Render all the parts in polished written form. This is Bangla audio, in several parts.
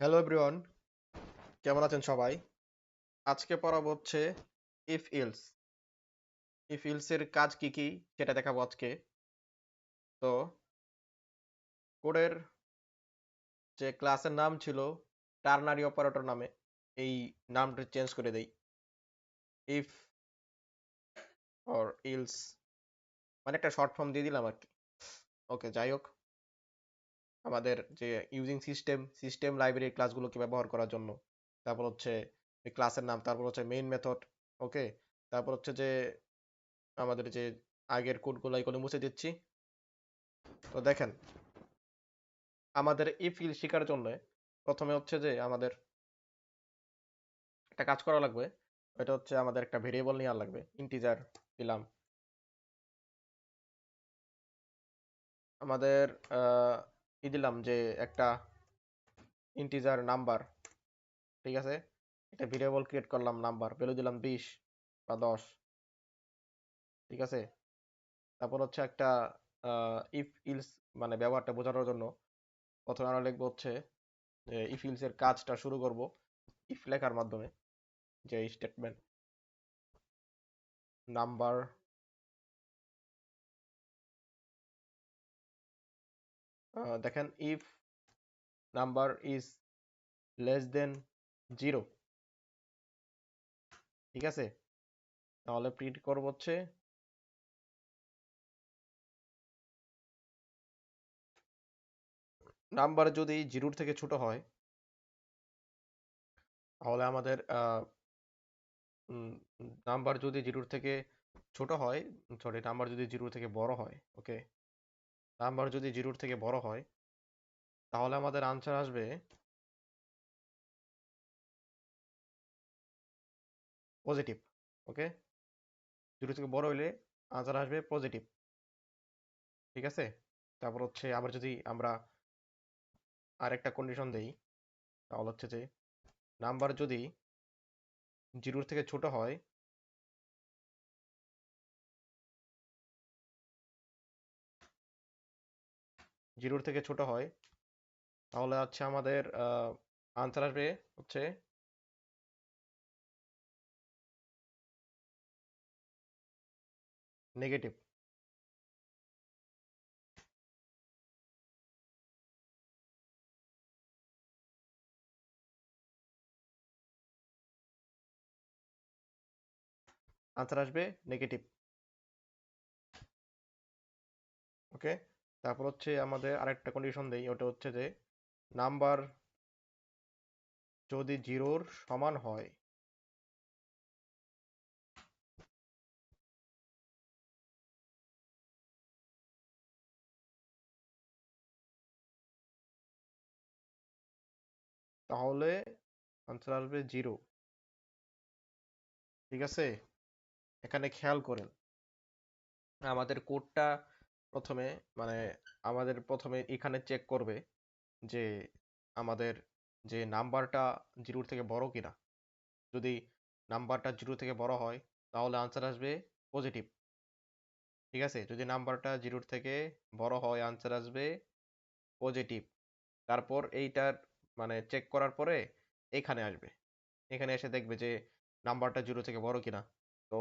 হ্যালো এভরিওয়ান, কেমন আছেন সবাই? আজকে পড়াবো হচ্ছে ইফ ইলস। ইফ ইলস এর কাজ কি কি সেটা দেখাবো আজকে। তো কোডের যে ক্লাসের নাম ছিল টার্নারি অপারেটর নামে, এই নামটা চেঞ্জ করে দেই। ইফ অর ইলস মানে একটা শর্ট ফর্ম দিয়ে দিলাম আর কি। ওকে, যাই হোক, আমাদের যে ইউজিং সিস্টেম লাইব্রেরির ক্লাসগুলোকে ব্যবহার করার জন্য, তারপর হচ্ছে ক্লাসের নাম, তারপর হচ্ছে মেইন মেথড। ওকে, তারপর হচ্ছে যে আমাদের যে আগের কোডগুলো এগুলো মুছে দিচ্ছি। তো দেখেন, আমাদের ইফ ইল শেখার জন্য প্রথমে হচ্ছে যে আমাদের একটা কাজ করা লাগবে। এটা হচ্ছে আমাদের একটা ভেরিয়েবল নেওয়া লাগবে, ইন্টিজার দিলাম। আমাদের দিলাম যে একটা ইন্টিজার নাম্বার, ঠিক আছে। একটা ভেরিয়েবল ক্রিয়েট করলাম, নাম্বার ভ্যালু দিলাম 20 বা 10, ঠিক আছে। তারপর হচ্ছে একটা ইফ ইলস মানে ব্যবহারটা বোঝানোর জন্য প্রথমে আমরা লিখবো হচ্ছে যে ইফ ইলস এর কাজটা শুরু করব ইফ লেখার মাধ্যমে, যে স্টেটমেন্ট নাম্বার, দেখেন if number is less than 0, ঠিক আছে। তাহলে প্রিন্ট করব হচ্ছে নাম্বার যদি 0 থেকে ছোট হয়, তাহলে আমাদের নাম্বার যদি 0 থেকে ছোট হয়, সরি, নাম্বার যদি 0 থেকে বড় হয়, ওকে, নাম্বার যদি 0 থেকে বড় হয়, তাহলে আমাদের আনসার আসবে পজিটিভ। ওকে, 0 থেকে বড় হইলে আনসার আসবে পজিটিভ, ঠিক আছে। তারপর হচ্ছে আবার যদি আমরা আরেকটা কন্ডিশন দেই, তাহলে হচ্ছে যে নাম্বার যদি 0 থেকে ছোট হয়, 0 থেকে ছোট হয়, তাহলে হচ্ছে আমাদের আনসার আসবে হচ্ছে নেগেটিভ। আনসার আসবে নেগেটিভ, ওকে। তারপর হচ্ছে আমাদের আরেকটা কন্ডিশন দেই, ওটা হচ্ছে যে নাম্বার যদি 0-র সমান হয়, তাহলে আনসার আসবে 0, ঠিক আছে। এখানে খেয়াল করেন, আমাদের কোডটা প্রথমে মানে আমাদের প্রথমে এখানে চেক করবে যে আমাদের যে নাম্বারটা 0-র থেকে বড় কিনা। যদি নাম্বারটা 0 থেকে বড় হয়, তাহলে আনসার আসবে পজিটিভ, ঠিক আছে। যদি নাম্বারটা 0-র থেকে বড় হয়, আনসার আসবে পজিটিভ। তারপর এইটার মানে চেক করার পরে এখানে আসবে, এখানে এসে দেখবে যে নাম্বারটা 0 থেকে বড় কিনা। তো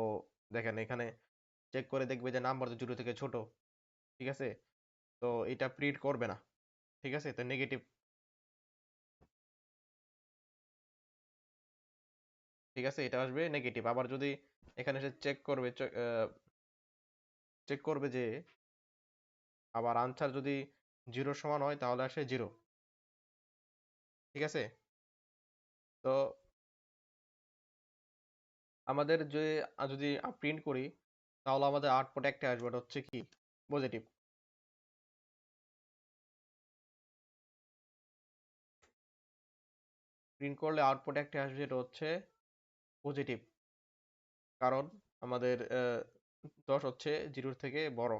দেখেন, এখানে চেক করে দেখবে যে নাম্বার তো 0 থেকে ছোট, ঠিক আছে। তো এটা প্রিন্ট করবে না, ঠিক আছে, তো নেগেটিভ, ঠিক আছে, এটা আসবে নেগেটিভ। আবার যদি এখানে এসে চেক করবে যে আবার আনসার যদি 0-র সমান হয়, তাহলে আসে 0, ঠিক আছে। তো আমাদের যে যদি প্রিন্ট করি, তাহলে আমাদের আউটপুট একটা আসবে, ওটা হচ্ছে কি পজিটিভ। প্রিন্ট করলে আউটপুট একটা আসবে, এটা হচ্ছে পজিটিভ, কারণ আমাদের 10 হচ্ছে 0-র থেকে বড়,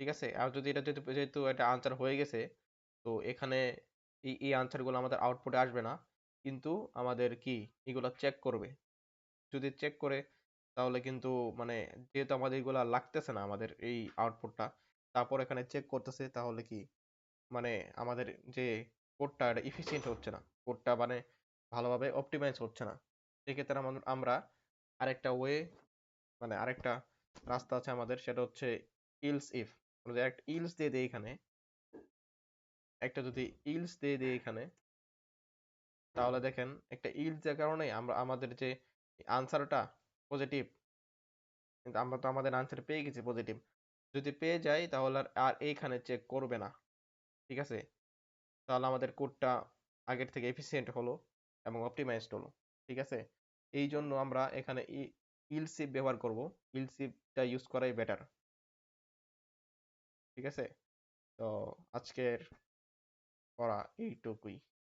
ঠিক আছে। আর যদি এটা যেহেতু এটা আনসার হয়ে গেছে, তো এখানে এই আনসারগুলো আমাদের আউটপুটে আসবে না, কিন্তু আমাদের কি এগুলো চেক করবে। যদি চেক করে, তাহলে কিন্তু মানে যেহেতু আমাদের এগুলা লাগতেছে না আমাদের এই আউটপুটটা, তারপর এখানে চেক করতেছে, তাহলে কি মানে আমাদের যে কোডটা এফিসিয়েন্ট হচ্ছে না, কোডটা মানে ভালোভাবে অপটিমাইজ হচ্ছে না। সেক্ষেত্রে আমরা আরেকটা ওয়ে, মানে আরেকটা রাস্তা আছে আমাদের, সেটা হচ্ছে ইলস ইফ। একটা ইলস দিয়ে দিই এখানে, একটা যদি ইলস দিয়ে দিই এখানে, তাহলে দেখেন একটা ইলস দেওয়ার কারণে আমরা আমাদের যে আনসারটা পজিটিভ, কিন্তু আমরা তো আমাদের আনসার পেয়ে গেছি পজিটিভ। যদি পেয়ে যাই তাহলে আর এইখানে চেক করবে না, ঠিক আছে? তাহলে আমাদের কোডটা আগের থেকে এফিসিয়েন্ট হলো এবং অপটিমাইজড হলো, ঠিক আছে? এই জন্য আমরা এখানে ইলস ইফ ব্যবহার করব। ইলস ইফটা ইউজ করাই বেটার, ঠিক আছে? তো আজকের পড়া এইটুকুই।